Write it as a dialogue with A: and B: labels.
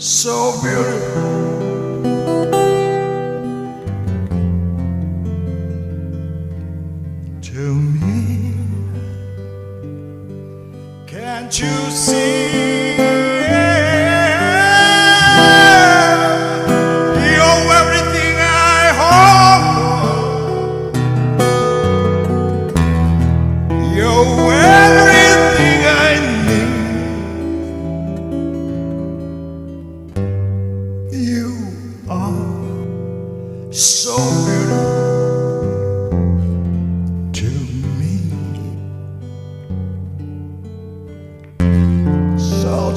A: so beautiful to me. Can't you see? You're everything I hope for. You're everything I need. You are so beautiful to me. So